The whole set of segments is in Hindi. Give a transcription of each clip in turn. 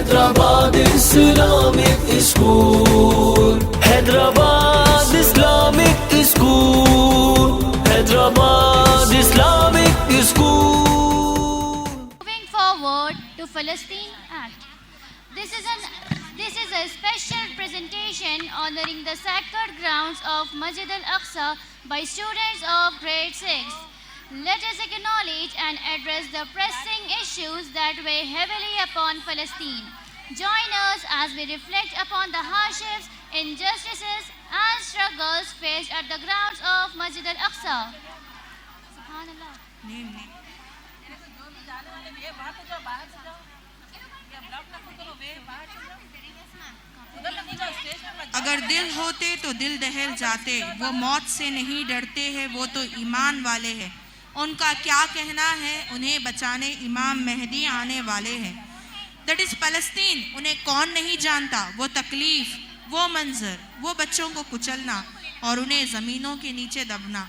Hyderabad Islamic School, Hyderabad Islamic School, Hyderabad Islamic School. Moving forward to Palestine Act. This is a special presentation honoring the sacred grounds of Masjid Al-Aqsa by students of grade 6. Let us acknowledge and address the pressing issues that weigh heavily upon Palestine. Join us as we reflect upon the hardships, injustices and struggles faced at the grounds of Masjid Al-Aqsa. Subhanallah. अगर दिल होते तो दिल दहल जाते, वो मौत से नहीं डरते हैं, वो तो ईमान वाले हैं। उनका क्या कहना है, उन्हें बचाने इमाम मेहदी आने वाले हैं। That is Palestine. उन्हें कौन नहीं जानता, वो तकलीफ, वो मंजर, वो बच्चों को कुचलना और उन्हें ज़मीनों के नीचे दबना,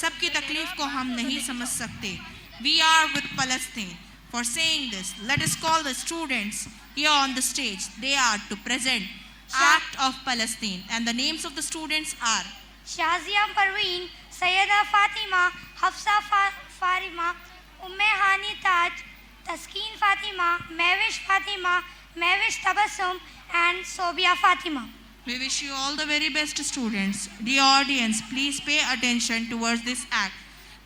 सबकी तकलीफ को हम नहीं समझ सकते। We are with Palestine. For saying this, let us call the students here on the stage. They are to present Act of Palestine, and the names of the students are Shazia Parveen, Sayyida Fatima, Hafsa Farima, Umme Hani Taj, Taskeen Fatima, Mavish Fatima, Mavish Tabassum, and Sobia Fatima. We wish you all the very best, students. Dear audience, please pay attention towards this act.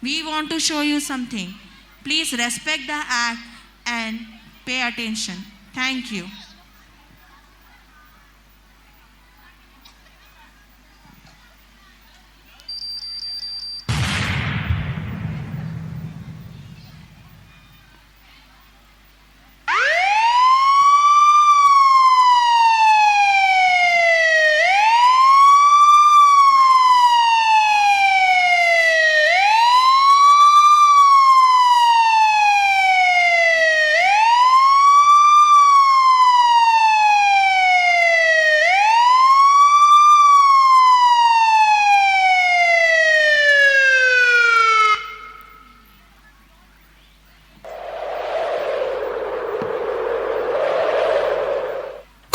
We want to show you something. Please respect the act and pay attention. Thank you.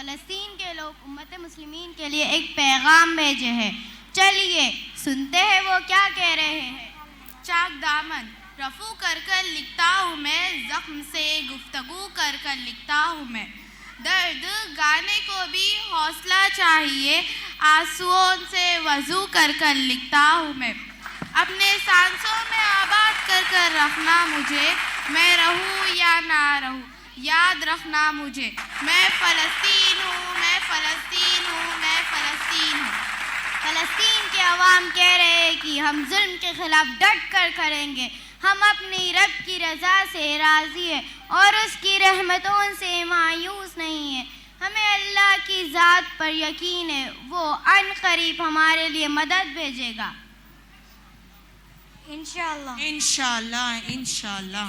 फ़लस्तीन के लोग उम्मत मुस्लिमीन के लिए एक पैगाम भेजे हैं। चलिए सुनते हैं वो क्या कह रहे हैं। चाक दामन रफू कर कर लिखता हूँ मैं, जख्म से गुफ्तगू कर कर लिखता हूँ मैं। दर्द गाने को भी हौसला चाहिए, आंसुओं से वजू कर कर लिखता हूँ मैं। अपने सांसों में आबाद कर कर रखना मुझे, मैं रहूँ या ना रहूँ याद रखना मुझे। मैं फ़लस्तीन हूँ, मैं फ़लस्तीन हूँ, मैं फ़लस्तीन हूँ। फ़लस्तीन के अवाम कह रहे हैं कि हम जुल्म के खिलाफ डट कर खड़ेंगे। हम अपनी रब की रज़ा से राज़ी है और उसकी रहमतों से मायूस नहीं है। हमें अल्लाह की ज़ात पर यकीन है, वो अनक़रीब हमारे लिए मदद भेजेगा। इंशाअल्लाह इंशाअल्लाह इंशाअल्लाह।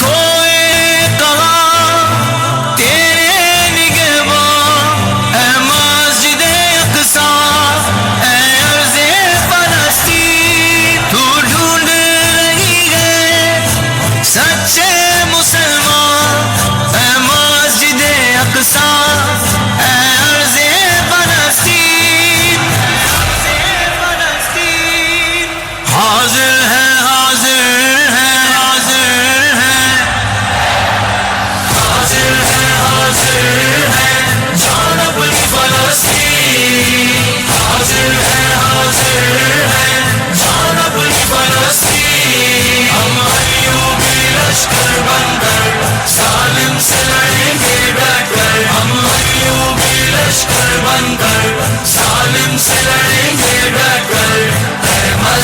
खोए कहाँ तेरे निगहबान, ऐ मस्जिद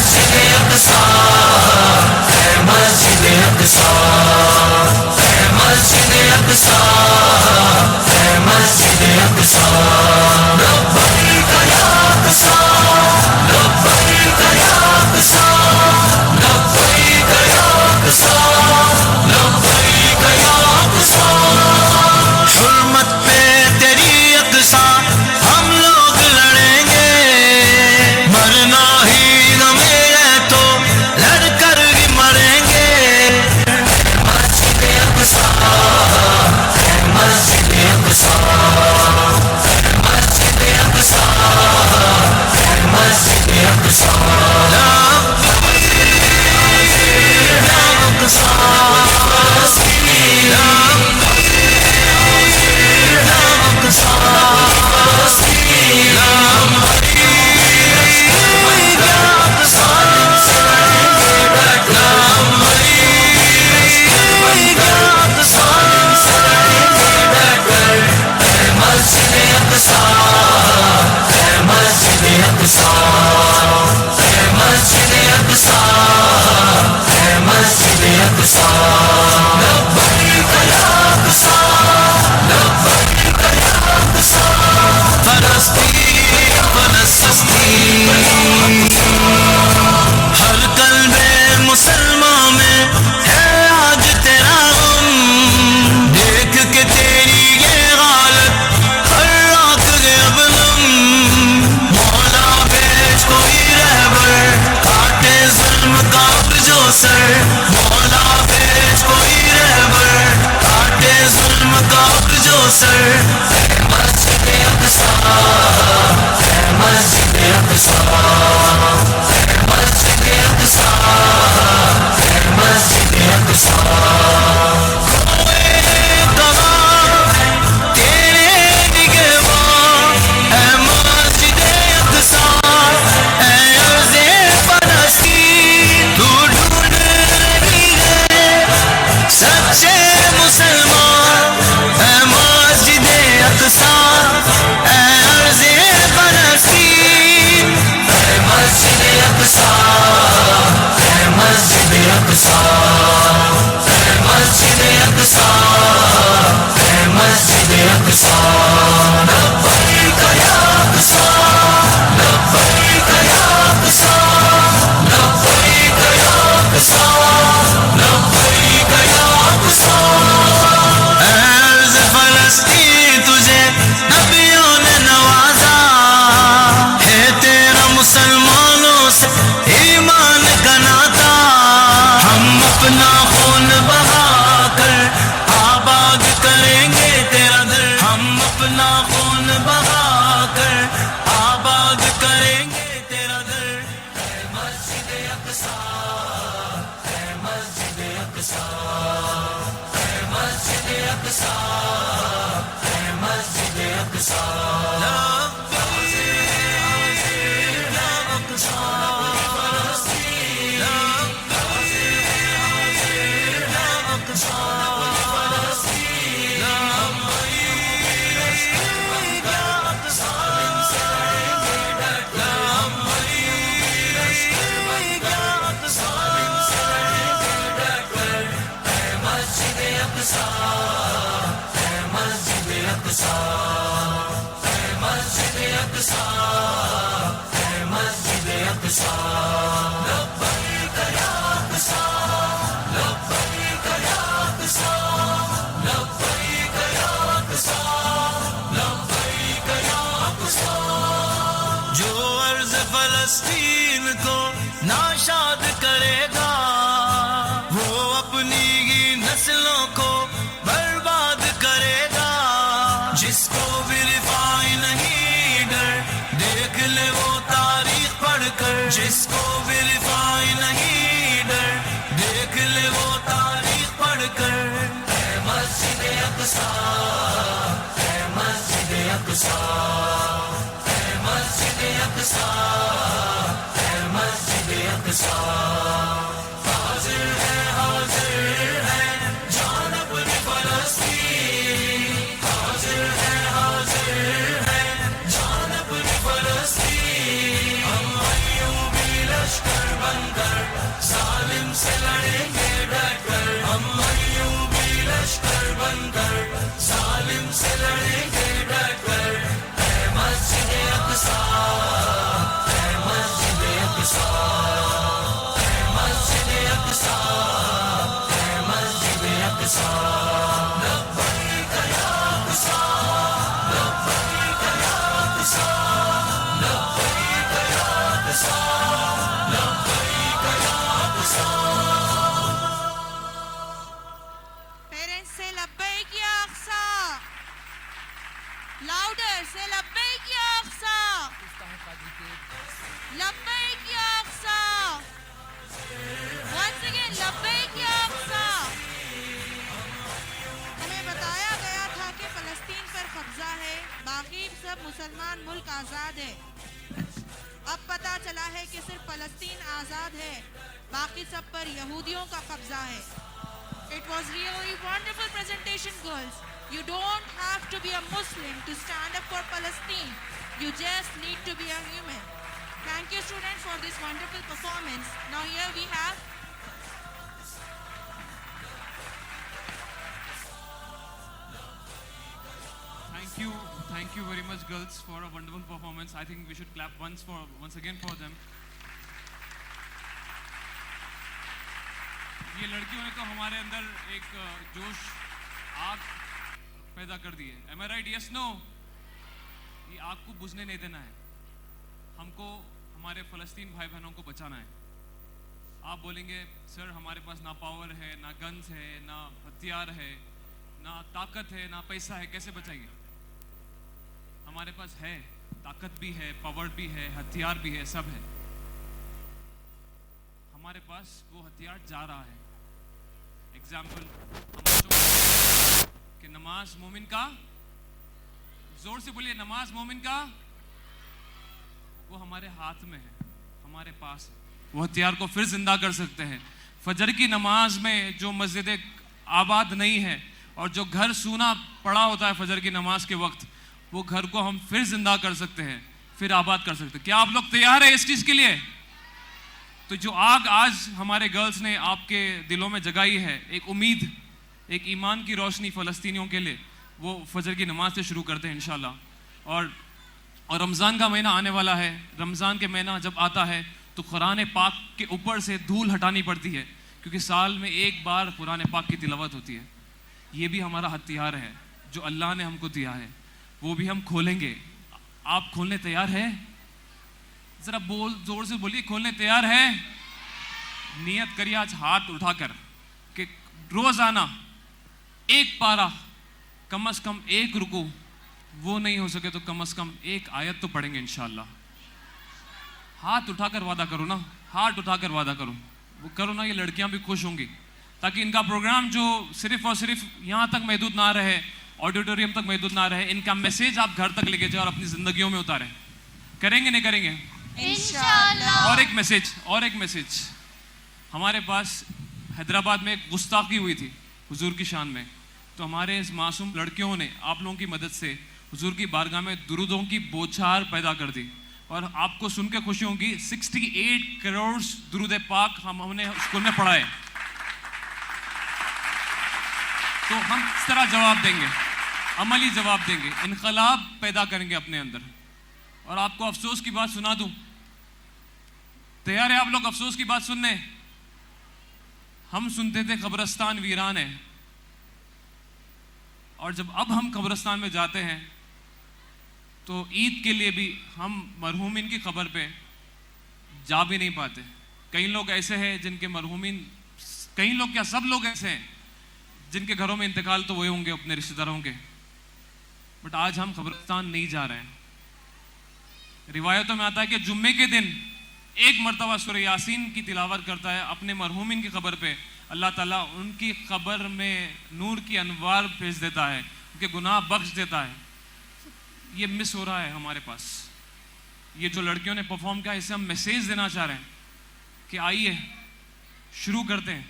मस्जिद अक़सा, है मस्जिद अक़सा, है मस्जिद अक़सा, है मस्जिद अक़सा। लब्बैक या अक़सा, लब्बैक या अक़सा, लब्बैक या अक़सा, लब्बैक या अक़सा। हुर्मत पे तेरी अक़सा हम लोग लड़ेंगे, मरना ही हमें है तो लड़कर ही मरेंगे। मस्जिद अक़सा, है मस्जिद अक़सा, है मस्जिद अक़सा, है मस्जिद अक़सा। हर कल्बे मुसलमान में है आज तेरा गम, देख के तेरी ये हालत हर रात के अबलम। मौला भेज कोई रहबर काटे जुल्म का जो सर, मौला भेज कोई रहबर काटे जुल्म का जो सर। मस्जिद अक़सा, है मस्जिद अक़सा, है मस्जिद अक़सा, है मस्जिद अक़सा। कोए कहा तेरे निगहबान, है मस्जिद अक़सा, है अर्ज़े फ़लस्तीन। तू ढूंढ रही है सच्चे मुसलमान, है मस्जिद अक़सा, है अर्ज़े फ़लस्तीन। है मस्जिद अक़सा, है मस्जिद अक़सा, है मस्जिद अक़सा, है मस्जिद अक़सा। लब्बैक या अक़सा, लब्बैक या अक़सा, लब्बैक या अक़सा, लब्बैक या अक़सा। अर्ज़ फ़लस्तीन तुझे नबियों ने नवाजा है, तेरा मुसलमानों से ईमान का नाता। हम अपना खून बहाकर आबाद करेंगे तेरा दर, हम अपना खून बहाकर आबाद करेंगे तेरा दर। है मस्जिद अक़सा, है मस्जिद अक़सा, है मस्जिद अक़सा, है मस्जिद अक़सा। लब्बैक या अक़सा, लब्बैक या अक़सा, लब्बैक या अक़सा, लब्बैक या अक़सा। जो अर्ज़ फ़लस्तीन को नाशाद करेगा, वो अपनी ही नस्लों को बर्बाद करेगा। जिसको भी रिफ़ाई नहीं डर, देख ले वो तारीख पढ़कर। जिसको भी रिफ़ाई नहीं डर, देख ले वो तारीख पढ़कर। है मस्जिद अक़सा, है मस्जिद अक़सा, है मस्जिद अक़सा, है मस्जिद अक़सा। हाज़िर है जान अपनी फ़लस्तीन, हाज़िर है जान अपनी फ़लस्तीन। हम अय्यूबी लश्कर से लड़ेंगे डटकर, हम अय्यूबी लश्कर बनकर, जालिम से लड़ेंगे डटकर। है मस्जिद अक़सा, है मस्जिद अक़सा, है मस्जिद अक़सा, है मस्जिद अक़सा। लब्बैक या अक़सा, लब्बैक या अक़सा, लब्बैक या अक़सा, लब्बैक या अक़सा। पेरेंट्स से लब्बैक या अक़सा, लाउडर से लब्बैक या अक़सा, लब्बैक या अक़सा, वंस अगेन लब्बैक या अक़सा। हमें बताया गया था कि फलस्तीन पर कब्जा है, बाकी सब मुसलमान मुल्क आज़ाद है। अब पता चला है कि सिर्फ फलस्तीन आज़ाद है, बाकी सब पर यहूदियों का कब्जा है। It was really wonderful presentation, girls. You don't have to be a Muslim to stand up for Palestine. You just need to be a human. Thank you, students, for this wonderful performance. Now here we have Thank you very much, girls, for a wonderful performance. I think we should clap once again for them. ये लड़कियों ने तो हमारे अंदर एक जोश, आग पैदा कर दी है। Am I right? Yes, no? ये आग को बुझने नहीं देना है। हमको हमारे फलस्तीन भाई बहनों को बचाना है। आप बोलेंगे सर हमारे पास ना पावर है, ना गन्स है, ना हथियार है, ना ताकत है, ना पैसा है, कैसे बचाएंगे? हमारे पास है, ताकत भी है, पावर भी है, हथियार भी है, सब है। हमारे पास वो हथियार जा रहा है। एग्जाम्पल हम बच्चों को कि नमाज मोमिन का, जोर से बोलिए, नमाज मोमिन का, वो हमारे हाथ में है, हमारे पास है। वो हथियार को फिर जिंदा कर सकते हैं। फजर की नमाज में जो मस्जिद आबाद नहीं है और जो घर सूना पड़ा होता है फजर की नमाज के वक्त, वो घर को हम फिर जिंदा कर सकते हैं, फिर आबाद कर सकते हैं। क्या आप लोग तैयार हैं इस चीज के लिए? तो जो आग आज हमारे गर्ल्स ने आपके दिलों में जगाई है, एक उम्मीद, एक ईमान की रोशनी फ़लस्तीनियों के लिए, वो फजर की नमाज से शुरू करते हैं इंशाल्लाह। और रमज़ान का महीना आने वाला है। रमज़ान के महीना जब आता है तो कुरान पाक के ऊपर से धूल हटानी पड़ती है, क्योंकि साल में एक बार कुरान पाक की तिलावत होती है। ये भी हमारा हथियार है जो अल्लाह ने हमको दिया है, वो भी हम खोलेंगे। आप खोलने तैयार है? जरा जोर से बोलिए, खोलने तैयार है? नियत करिए आज हाथ उठाकर कि रोजाना एक पारा, कम से कम एक रुकू, वो नहीं हो सके तो कम से कम एक आयत तो पढ़ेंगे इंशाल्लाह। हाथ उठाकर वादा करो ना, हाथ उठाकर वादा करो, वो करो ना, ये लड़कियां भी खुश होंगी, ताकि इनका प्रोग्राम जो सिर्फ और सिर्फ यहाँ तक महदूद ना रहे, ऑडिटोरियम तक महदूद ना रहे, इनका मैसेज आप घर तक लेके जाए और अपनी जिंदगियों में उतारें। करेंगे नहीं करेंगे? इंशाल्लाह। और एक मैसेज, हमारे पास हैदराबाद में एक गुस्ताखी हुई थी हुजूर की शान में, तो हमारे इस मासूम लड़कियों ने आप लोगों की मदद से हुजूर की बारगाह में दुरूदों की बौछार पैदा कर दी। और आपको सुन के खुशी होगी, 68 करोड़ दुरूद पाक हमने स्कूल में पढ़ा है। तो हम इस तरह जवाब देंगे, अमली जवाब देंगे, इनकलाब पैदा करेंगे अपने अंदर। और आपको अफसोस की बात सुना दूं, तैयार है आप लोग अफसोस की बात सुनने? हम सुनते थे कब्रिस्तान वीरान है, और जब अब हम कब्रिस्तान में जाते हैं तो ईद के लिए भी हम मरहूमिन की खबर पे जा भी नहीं पाते। कई लोग ऐसे हैं जिनके मरहूमिन, कई लोग क्या सब लोग ऐसे हैं जिनके घरों में इंतकाल तो हुए होंगे अपने रिश्तेदारों के, बट आज हम कब्रिस्तान नहीं जा रहे हैं। रिवायतों में आता है कि जुम्मे के दिन एक मरतबा सूरह यासीन की तिलावत करता है अपने मरहूमिन की खबर पे, अल्लाह ताला उनकी खबर में नूर की अनवार भेज देता है, उनके गुनाह बख्श देता है। ये मिस हो रहा है हमारे पास। ये जो लड़कियों ने परफॉर्म किया, इससे हम मैसेज देना चाह रहे हैं कि आइए शुरू करते हैं,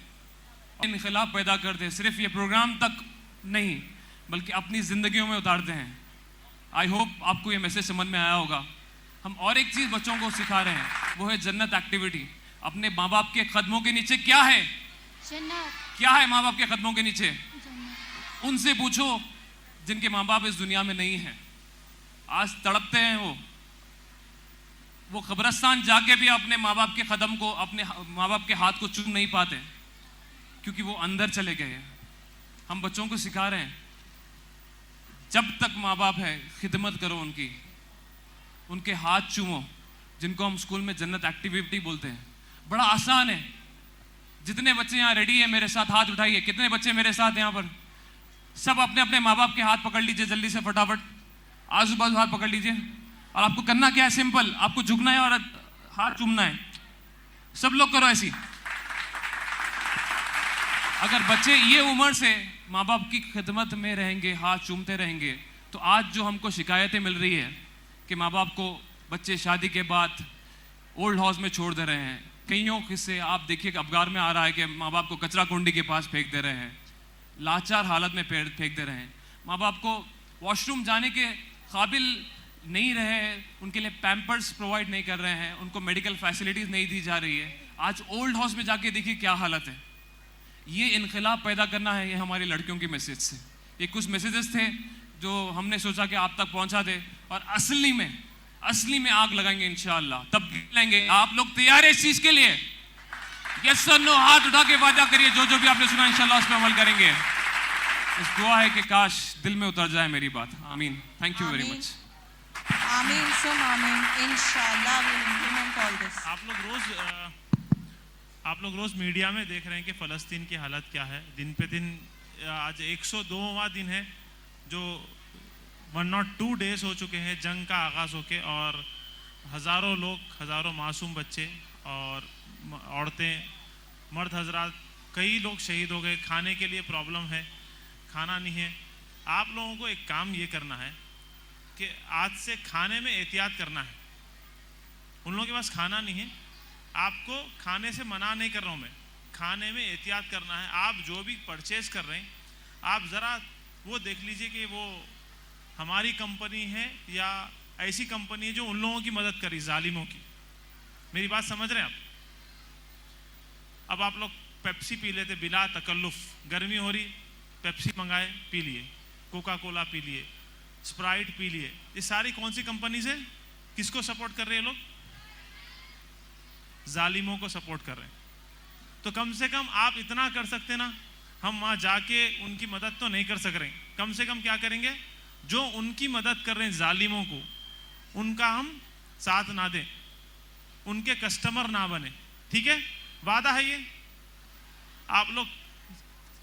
इनकलाब पैदा करते हैं। सिर्फ ये प्रोग्राम तक नहीं बल्कि अपनी ज़िंदगियों में उतारते हैं। आई होप आपको ये मैसेज समझ में आया होगा। हम और एक चीज़ बच्चों को सिखा रहे हैं, वो है जन्नत एक्टिविटी। अपने माँ बाप के कदमों के नीचे क्या है? जन्नत। क्या है माँ बाप के कदमों के नीचे? जन्नत। उनसे पूछो जिनके माँ बाप इस दुनिया में नहीं है, आज तड़पते हैं वो कब्रिस्तान जाके भी अपने माँ बाप के कदम को, अपने माँ बाप के हाथ को चूम नहीं पाते क्योंकि वो अंदर चले गए हैं। हम बच्चों को सिखा रहे हैं जब तक माँ बाप है खिदमत करो उनकी, उनके हाथ चूमो, जिनको हम स्कूल में जन्नत एक्टिविटी बोलते हैं। बड़ा आसान है। जितने बच्चे यहाँ रेडी है मेरे साथ हाथ उठाइए। कितने बच्चे मेरे साथ यहाँ पर? सब अपने अपने माँ बाप के हाथ पकड़ लीजिए जल्दी से, फटाफट आजू बाजू हाथ पकड़ लीजिए। और आपको करना क्या है? सिंपल, आपको झुकना है और हाथ चूमना है। सब लोग करो ऐसी। अगर बच्चे ये उम्र से माँ बाप की खिदमत में रहेंगे, हाथ चूमते रहेंगे, तो आज जो हमको शिकायतें मिल रही है कि माँ बाप को बच्चे शादी के बाद ओल्ड हाउस में छोड़ दे रहे हैं, कईयों किस्से आप देखिए अखबार में आ रहा है कि माँ बाप को कचरा कुंडी के पास फेंक दे रहे हैं, लाचार हालत में फेंक दे रहे हैं, माँ बाप को वॉशरूम जाने के काबिल नहीं रहे, उनके लिए पैम्पर्स प्रोवाइड नहीं कर रहे हैं, उनको मेडिकल फैसिलिटीज़ नहीं दी जा रही है। आज ओल्ड हाउस में जाके देखिए क्या हालत है। ये इनकलाब पैदा करना है, ये हमारी लड़कियों की मैसेज से। ये कुछ मैसेजेस थे जो हमने सोचा कि आप तक पहुंचा दे, और असली में आग लगाएंगे इंशाअल्लाह, तब लेंगे। आप लोग तैयार है इस चीज के लिए? यस और नो हाथ उठा के वादा करिए, जो भी आपने सुना इंशाअल्लाह उस पर अमल करेंगे। इस दुआ है कि काश दिल में उतर जाए मेरी बात। आमीन। Thank you very much. आमीन सुम आमीन। इंशाअल्लाह we will implement all this. आप लोग रोज मीडिया में देख रहे हैं कि फ़लस्तीन की हालत क्या है। दिन पे दिन आज 102वां दिन है जो 102 डेज हो चुके हैं जंग का आगाज़ होके, और हज़ारों लोग, हज़ारों मासूम बच्चे और औरतें, मर्द हजरात, कई लोग शहीद हो गए। खाने के लिए प्रॉब्लम है, खाना नहीं है। आप लोगों को एक काम ये करना है कि आज से खाने में एहतियात करना है। उन लोगों के पास खाना नहीं है, आपको खाने से मना नहीं कर रहा हूँ मैं, खाने में एहतियात करना है। आप जो भी परचेज कर रहे हैं, आप ज़रा वो देख लीजिए कि वो हमारी कंपनी है या ऐसी कंपनी है जो उन लोगों की मदद करी, जालिमों की। मेरी बात समझ रहे हैं आप? अब आप लोग पेप्सी पी लेते बिला तकल्लुफ, गर्मी हो रही, पेप्सी मंगाए, पी लिए, कोका कोला पी लिए, स्प्राइट पी लिए। ये सारी कौन सी कंपनी से, किसको सपोर्ट कर रहे हैं लोग? जालिमों को सपोर्ट कर रहे हैं। तो कम से कम आप इतना कर सकते ना, हम वहाँ जाके उनकी मदद तो नहीं कर सक रहे, कम से कम क्या करेंगे, जो उनकी मदद कर रहे हैं जालिमों को, उनका हम साथ ना दें, उनके कस्टमर ना बने। ठीक है, वादा है ये। आप लोग,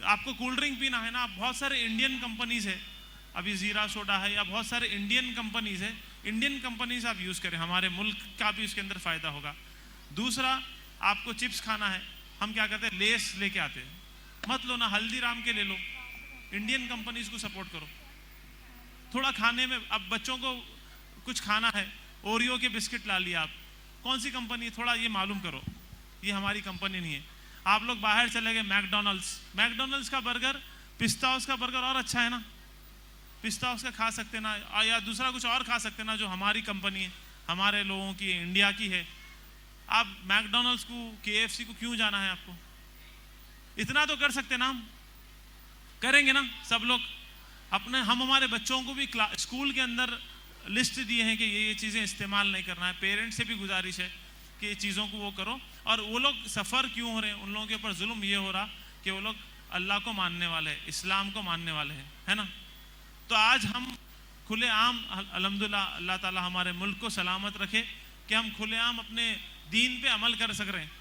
आपको कोल्ड ड्रिंक पीना है ना, आप बहुत सारे इंडियन कंपनीज है, अभी जीरा सोडा है या बहुत सारे इंडियन कंपनीज है, इंडियन कंपनीज आप यूज़ करें, हमारे मुल्क का भी उसके अंदर फ़ायदा होगा। दूसरा, आपको चिप्स खाना है, हम क्या करते हैं, लेस लेके आते हैं, मत लो ना, हल्दीराम के ले लो, इंडियन कंपनीज को सपोर्ट करो। थोड़ा खाने में, अब बच्चों को कुछ खाना है, ओरियो के बिस्किट ला लिया आप, कौन सी कंपनी, थोड़ा ये मालूम करो, ये हमारी कंपनी नहीं है। आप लोग बाहर चले गए मैकडोनल्ड्स का बर्गर, पिस्ता हाउस का बर्गर और अच्छा है ना, पिस्ता हाउस का खा सकते ना, या दूसरा कुछ और खा सकते ना जो हमारी कंपनी है, हमारे लोगों की, इंडिया की है। आप मैकडोनल्ड्स को, KFC को क्यों जाना है आपको? इतना तो कर सकते ना, हम करेंगे ना सब लोग अपने। हम हमारे बच्चों को भी स्कूल के अंदर लिस्ट दिए हैं कि ये चीज़ें इस्तेमाल नहीं करना है। पेरेंट्स से भी गुजारिश है कि ये चीज़ों को वो करो। और वो लोग सफ़र क्यों हो रहे हैं, उन लोगों के ऊपर जुल्म ये हो रहा कि वो लोग अल्लाह को मानने वाले हैं, इस्लाम को मानने वाले हैं, है ना। तो आज हम खुलेआम, अल्हम्दुलिल्लाह, अल्लाह ताला हमारे मुल्क को सलामत रखे कि हम खुलेआम अपने दीन पे अमल कर सक रहे हैं।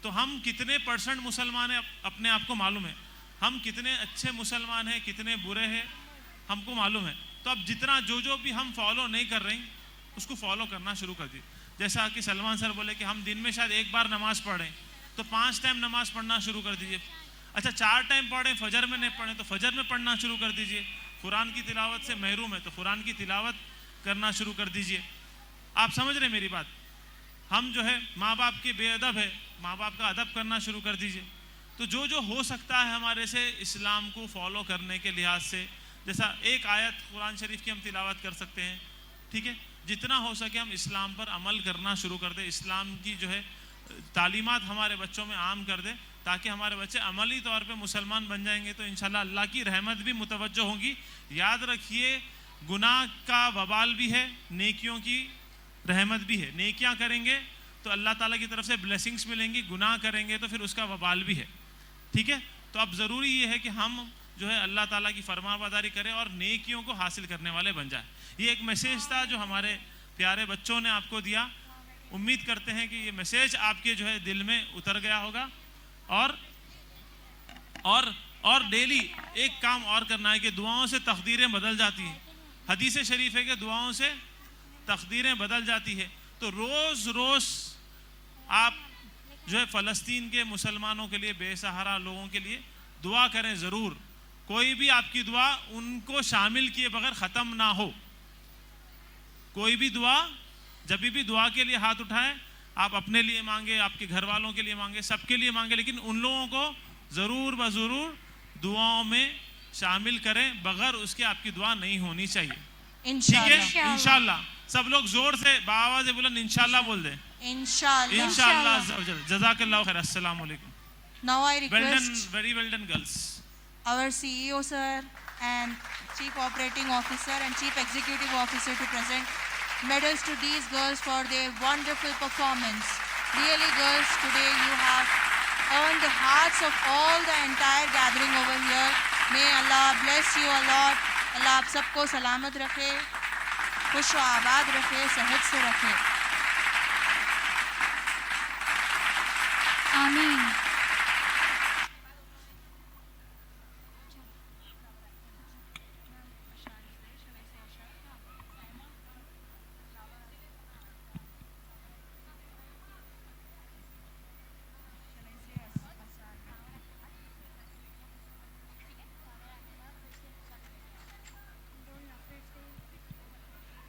तो हम कितने % मुसलमान हैं अपने आप को मालूम है, हम कितने अच्छे मुसलमान हैं, कितने बुरे हैं हमको मालूम है। तो अब जितना जो भी हम फॉलो नहीं कर रहे हैं उसको फॉलो करना शुरू कर दिए। जैसा कि सलमान सर बोले कि हम दिन में शायद एक बार नमाज पढ़ रहे हैं, तो 5 टाइम नमाज पढ़ना शुरू कर दीजिए। अच्छा, 4 टाइम पढ़ें, फजर में नहीं पढ़ें तो फजर में पढ़ना शुरू कर दीजिए। कुरान की तिलावत से महरूम है तो कुरान की तिलावत करना शुरू कर दीजिए। आप समझ रहे मेरी बात? हम जो है माँ बाप के बेअदब है, माँ बाप का अदब करना शुरू कर दीजिए। तो जो हो सकता है हमारे से इस्लाम को फॉलो करने के लिहाज से, जैसा एक आयत कुरान शरीफ की हम तिलावत कर सकते हैं, ठीक है, जितना हो सके हम इस्लाम पर अमल करना शुरू कर दें, इस्लाम की जो है तालीमात हमारे बच्चों में आम कर दे, ताकि हमारे बच्चे अमली तौर पे मुसलमान बन जाएंगे तो इंशाल्लाह अल्लाह की रहमत भी मुतवज्जो होगी। याद रखिए, गुनाह का वबाल भी है, नेकियों की रहमत भी है। नेकियां करेंगे तो अल्लाह ताला की तरफ से ब्लेसिंग्स मिलेंगी, गुनाह करेंगे तो फिर उसका वबाल भी है। ठीक है, तो अब ज़रूरी ये है कि हम जो है अल्लाह ताला की फरमाबरदारी करें और नेकियों को हासिल करने वाले बन जाए। ये एक मैसेज था जो हमारे प्यारे बच्चों ने आपको दिया। उम्मीद करते हैं कि ये मैसेज आपके जो है दिल में उतर गया होगा। और डेली एक काम और करना है कि दुआओं से तकदीरें बदल जाती हैं। हदीस शरीफ है कि दुआओं से तकदीरें बदल जाती है। तो रोज़ रोज़ आप जो है फ़लस्तीन के मुसलमानों के लिए, बेसहारा लोगों के लिए दुआ करें ज़रूर। कोई भी आपकी दुआ उनको शामिल किए बगैर ख़त्म ना हो। कोई भी दुआ, जब भी दुआ के लिए हाथ उठाएं, आप अपने लिए मांगे, आपके घर वालों के लिए मांगे, सबके लिए मांगे, लेकिन उन लोगों को ज़रूर ज़रूर दुआओं में शामिल करें। बगैर उसके आपकी दुआ नहीं होनी चाहिए। इंशाल्लाह। इंशाल्लाह। सब लोग जोर से बाआवाज़ बुलंद इंशाल्लाह बोल दें। इंशाल्लाह। इंशाल्लाह। जज़ाकल्लाहु खैर। अस्सलाम वालेकुम। Now I Well done, request very well done, girls. our CEO sir and Chief Operating Officer and Chief Executive Officer to present medals to these girls for their wonderful performance. Really girls, today you have earned the hearts of all the entire gathering over here. May Allah bless you a lot. Allah आप सबको सलामत रखे, खुश व आबाद रखे, सेहत से रखे। आमीन।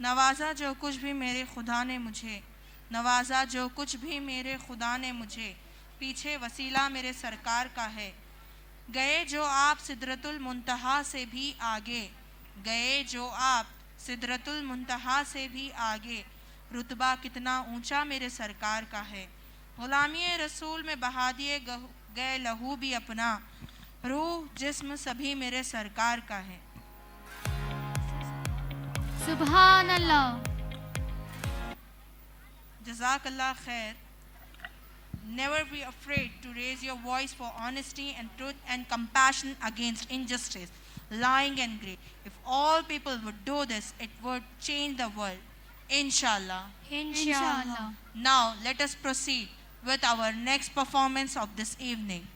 नवाजा जो कुछ भी मेरे खुदा ने मुझे, नवाजा जो कुछ भी मेरे खुदा ने मुझे, पीछे वसीला मेरे सरकार का है। गए जो आप सिदरतुल मुंतहा से भी आगे, गए जो आप सिदरतुल मुंतहा से भी आगे, रुतबा कितना ऊंचा मेरे सरकार का है। गुलामी रसूल में बहा दिए गए लहू भी अपना, रूह जिस्म सभी मेरे सरकार का है। सुभान अल्लाह। Jazakallah khair. Never be afraid to raise your voice for honesty and truth and compassion against injustice, lying and greed. If all people would do this, it would change the world. Inshallah. इंशाअल्लाह। Now let us proceed with our next performance of this evening.